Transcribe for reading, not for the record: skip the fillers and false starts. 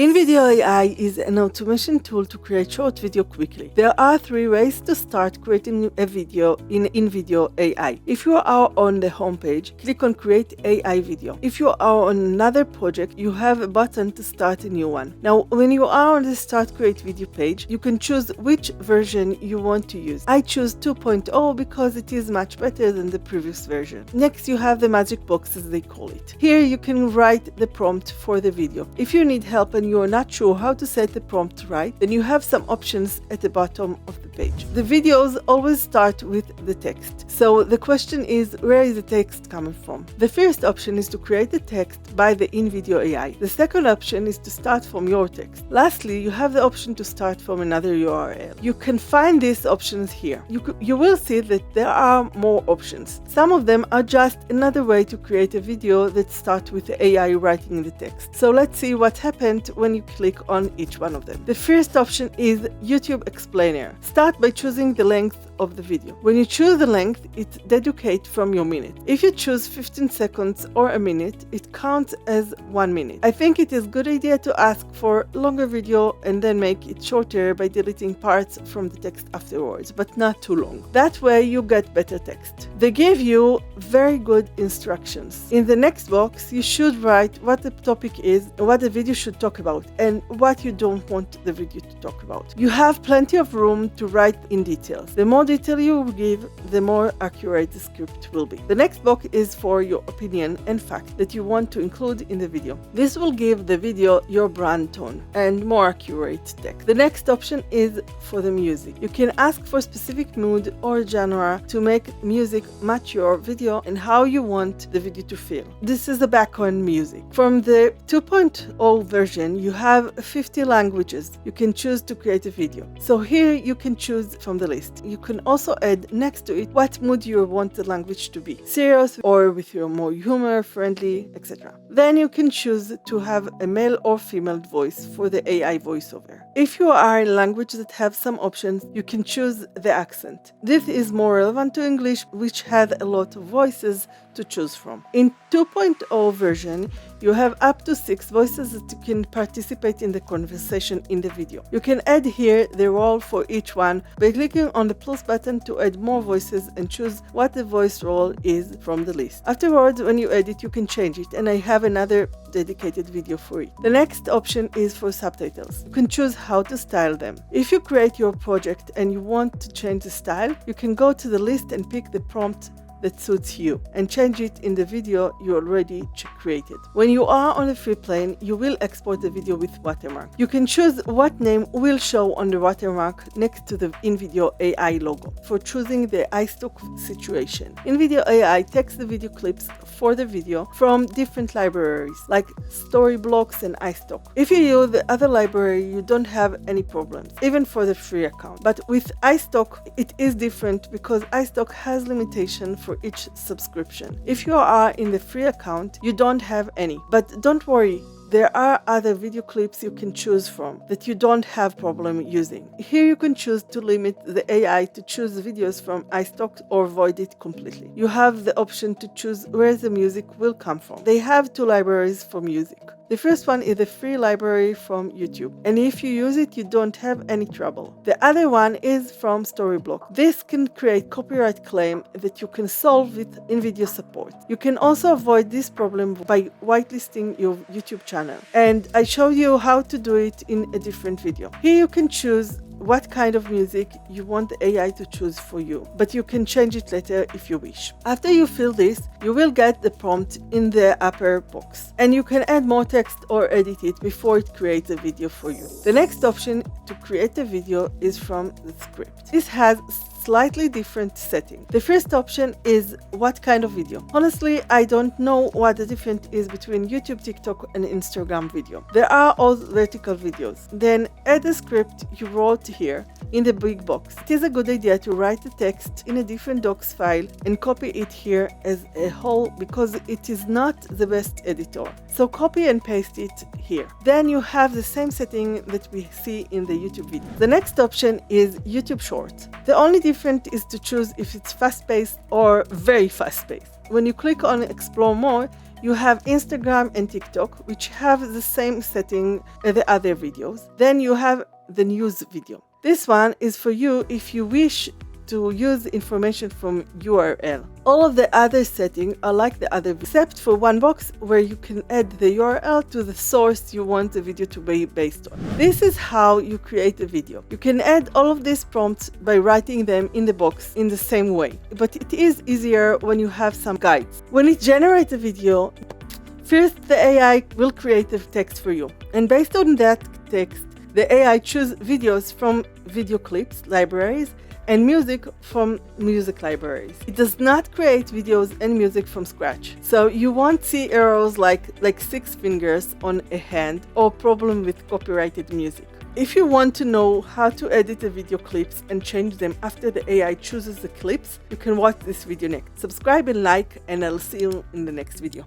InVideo AI is an automation tool to create short video quickly. There are 3 ways to start creating a video in InVideo AI. If you are on the homepage, click on Create AI Video. If you are on another project, you have a button to start a new one. Now, when you are on the Start Create Video page, you can choose which version you want to use. I choose 2.0 because it is much better than the previous version. Next, you have the magic box, as they call it. Here you can write the prompt for the video. If you need help and you are not sure how to set the prompt right, then you have some options at the bottom of the page. The videos always start with the text. So the question is, where is the text coming from? The first option is to create the text by the InVideo AI. The second option is to start from your text. Lastly, you have the option to start from another URL. You can find these options here. You will see that there are more options. Some of them are just another way to create a video that starts with the AI writing the text. So let's see what happened when you click on each one of them. The first option is YouTube Explainer. Start by choosing the length of the video. When you choose the length, it deducates from your minute. If you choose 15 seconds or a minute, it counts as 1 minute. I think it is a good idea to ask for longer video and then make it shorter by deleting parts from the text afterwards, but not too long. That way you get better text. They give you very good instructions. In the next box, you should write what the topic is, what the video should talk about, and what you don't want the video to talk about. You have plenty of room to write in details. The more detail you give, the more accurate the script will be. The next box is for your opinion and fact that you want to include in the video. This will give the video your brand tone and more accurate text. The next option is for the music. You can ask for specific mood or genre to make music match your video and how you want the video to feel. This is the background music. From the 2.0 version, you have 50 languages you can choose to create a video. So here you can choose from the list. You can also add next to it what mood you want the language to be, serious or with your more humor, friendly, etc. Then you can choose to have a male or female voice for the AI voiceover. If you are in a language that have some options, you can choose the accent. This is more relevant to English, which has a lot of voices to choose from. In 2.0 version, you have up to 6 voices that you can participate in the conversation in the video. You can add here the role for each one by clicking on the plus button to add more voices and choose what the voice role is from the list. Afterwards, when you edit, you can change it, and I have another dedicated video for it. The next option is for subtitles. You can choose how to style them. If you create your project and you want to change the style, you can go to the list and pick the prompt that suits you and change it in the video you already created. When you are on a free plane, you will export the video with watermark. You can choose what name will show on the watermark next to the InVideo AI logo for choosing the iStock situation. InVideo AI takes the video clips for the video from different libraries like Storyblocks and iStock. If you use the other library, you don't have any problems, even for the free account. But with iStock, it is different because iStock has limitations for each subscription. If you are in the free account, you don't have any. But don't worry, there are other video clips you can choose from that you don't have problem using. Here you can choose to limit the AI to choose videos from iStock or avoid it completely. You have the option to choose where the music will come from. They have 2 libraries for music. The first one is the free library from YouTube, and if you use it, you don't have any trouble. The other one is from Storyblocks. This can create copyright claim that you can solve with InVideo support. You can also avoid this problem by whitelisting your YouTube channel, and I show you how to do it in a different video. Here you can choose what kind of music you want the AI to choose for you, but you can change it later if you wish. After you fill this, you will get the prompt in the upper box, and you can add more text or edit it before it creates a video for you. The next option to create a video is from the script. This has slightly different setting. The first option is what kind of video. Honestly, I don't know what the difference is between YouTube, TikTok, and Instagram video. There are all vertical videos. Then add the script you wrote here in the big box. It is a good idea to write the text in a different docs file and copy it here as a whole because it is not the best editor. So copy and paste it here. Then you have the same setting that we see in the YouTube video. The next option is YouTube Shorts. The only difference is to choose if it's fast-paced or very fast-paced. When you click on Explore More, You have Instagram and TikTok, which have the same setting as the other videos. Then you have the news video. This one is for you if you wish to use information from URL. All of the other settings are like the other, except for one box where you can add the URL to the source you want the video to be based on. This is how you create a video. You can add all of these prompts by writing them in the box in the same way, but it is easier when you have some guides. When it generates a video, first the AI will create the text for you, and based on that text, the AI chooses videos from video clips libraries and music from music libraries. It does not create videos and music from scratch. So you won't see errors like 6 fingers on a hand or problem with copyrighted music. If you want to know how to edit the video clips and change them after the AI chooses the clips, you can watch this video next. Subscribe and like, and I'll see you in the next video.